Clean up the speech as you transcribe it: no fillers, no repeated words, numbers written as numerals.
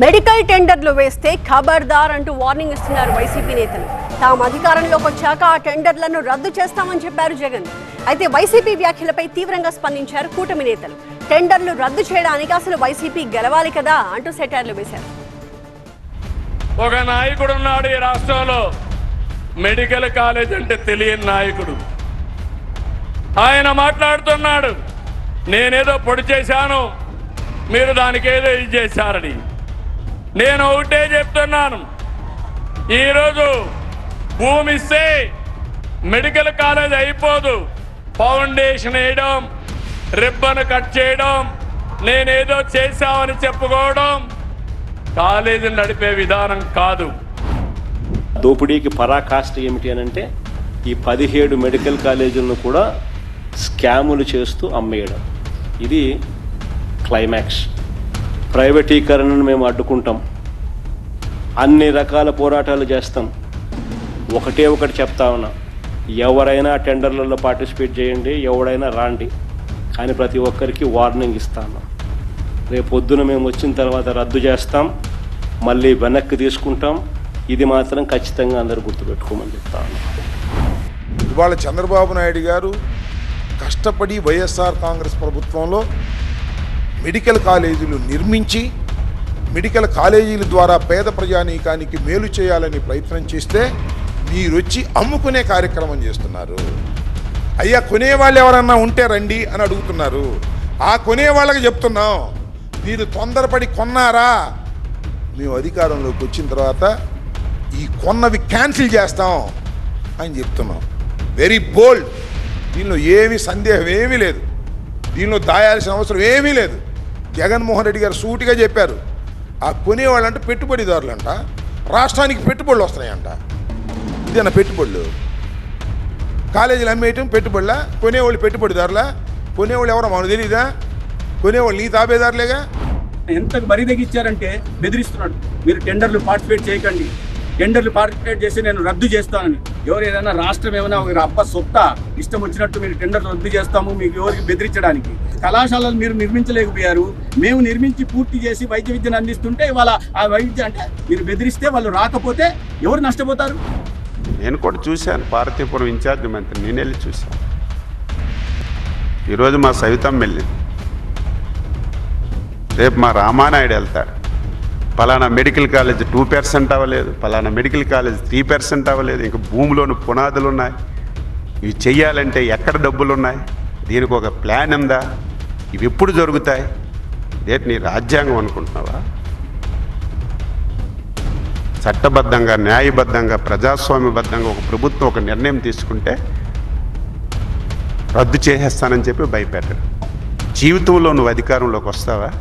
Medical టెండర్లు వేస్తే ఖబర్దార్ అంటూ వార్నింగ్ ఇస్తున్నారు వైసీపీ నేతలు. తాము అధికారంలోకి వచ్చాక ఆ టెండర్లను రద్దు చేస్తామని చెప్పారు జగన్. అయితే వైసీపీ వ్యాఖ్యలపై తీవ్రంగా స్పందించారు కూటమి నేతలు. టెండర్లు రద్దు చేయడానికి అసలు వైసీపీ గెలవాలి కదా అంటూ సెటైర్లు వేశారు. ఒక నాయకుడు ఉన్నాడు ఈ రాష్ట్రంలో, మెడికల్ కాలేజ్ అంటే తెలియని నాయకుడు. ఆయన మాట్లాడుతున్నాడు, నేనేదో పొడి చేశాను, మీరు దానికి ఏదో ఇది చేశారని. నేను ఒకటే చెప్తున్నాను, ఈరోజు భూమి ఇస్తే మెడికల్ కాలేజ్ అయిపోదు. ఫౌండేషన్ వేయడం, రిబ్బన్ కట్ చేయడం, నేనేదో చేశామని చెప్పుకోవడం కాలేజీని నడిపే విధానం కాదు. దోపిడీకి పరాకాష్ట ఏమిటి అని అంటే, ఈ 17 మెడికల్ కాలేజీలను కూడా స్కాములు చేస్తూ అమ్మేయడం. ఇది క్లైమాక్స్. ప్రైవేటీకరణను మేము అడ్డుకుంటాం, అన్ని రకాల పోరాటాలు చేస్తాం. ఒకటి చెప్తా ఉన్నా, ఎవరైనా టెండర్లలో పార్టిసిపేట్ చేయండి, ఎవరైనా రాండి, కానీ ప్రతి ఒక్కరికి వార్నింగ్ ఇస్తాను. రేపు పొద్దున మేము వచ్చిన తర్వాత రద్దు చేస్తాం, మళ్ళీ వెనక్కి తీసుకుంటాం. ఇది మాత్రం ఖచ్చితంగా అందరూ గుర్తుపెట్టుకోమని చెప్తాను. ఇవాళ చంద్రబాబు నాయుడు గారు కష్టపడి వైఎస్ఆర్ కాంగ్రెస్ ప్రభుత్వంలో మెడికల్ కాలేజీలు నిర్మించి మెడికల్ కాలేజీల ద్వారా పేద ప్రజానీకానికి మేలు చేయాలని ప్రయత్నం చేస్తే మీరు వచ్చి అమ్ముకునే కార్యక్రమం చేస్తున్నారు. అయ్యా, కొనేవాళ్ళు ఎవరన్నా ఉంటే రండి అని అడుగుతున్నారు. ఆ కొనేవాళ్ళకి చెప్తున్నాం, మీరు తొందరపడి కొన్నారా, మేము అధికారంలోకి వచ్చిన తర్వాత ఈ కొన్నవి క్యాన్సిల్ చేస్తాం అని చెప్తున్నాం. Very bold. దీనిలో ఏమీ సందేహం ఏమీ లేదు, దీనిలో దాయాల్సిన అవసరం ఏమీ లేదు. జగన్మోహన్ రెడ్డి గారు సూటిగా చెప్పారు, ఆ కొనేవాళ్ళంటే పెట్టుబడిదారులంట, రాష్ట్రానికి పెట్టుబడులు వస్తున్నాయంట. ఇదేనా పెట్టుబడులు? కాలేజీలు అమ్మేయటం పెట్టుబడులా? కొనేవాళ్ళు పెట్టుబడిదారులా? కొనేవాళ్ళు ఎవరో మనకు తెలీదా? కొనేవాళ్ళు నీ తాబేదారులేగా. ఎంత బరి తగ్గించారంటే బెదిరిస్తున్నాడు, మీరు టెండర్లు పార్టిసిపేట్ చేయకండి, టెండర్లు పార్టిసిపేట్ చేసి నేను రద్దు చేస్తానని. ఎవరు ఏదైనా రాష్ట్రం ఏమైనా ఒక అబ్బ సొత్త ఇష్టం వచ్చినట్టు మీరు టెండర్లు రద్దు చేస్తాము మీకు ఎవరికి బెదిరించడానికి. కళాశాలలు మీరు నిర్మించలేకపోయారు, మేము నిర్మించి పూర్తి చేసి వైద్య విద్యను అందిస్తుంటే ఇవాళ ఆ వైద్య అంటే మీరు బెదిరిస్తే వాళ్ళు రాకపోతే ఎవరు నష్టపోతారు? నేను కూడా చూశాను, పార్వతీపురం ఇన్ఛార్జ్ మంత్రి నేను వెళ్ళి చూశాను. ఈరోజు మా సవితమ్మ వెళ్ళింది, రేపు మా రామానాయుడు వెళ్తాడు. పలానా మెడికల్ కాలేజ్ 2% అవ్వలేదు, పలానా మెడికల్ కాలేజ్ 3% అవ్వలేదు, ఇంకా భూమిలోని పునాదులు ఉన్నాయి. ఇవి చెయ్యాలంటే ఎక్కడ డబ్బులు ఉన్నాయి? దీనికి ఒక ప్లాన్ ఉందా? ఇవి ఎప్పుడు జరుగుతాయి? ఇదేంటి నీ రాజ్యాంగం అనుకుంటున్నావా? చట్టబద్ధంగా, న్యాయబద్ధంగా, ప్రజాస్వామ్యబద్ధంగా ఒక ప్రభుత్వం ఒక నిర్ణయం తీసుకుంటే రద్దు చేసేస్తానని చెప్పి భయపెట్టడు. జీవితంలో నువ్వు అధికారంలోకి వస్తావా?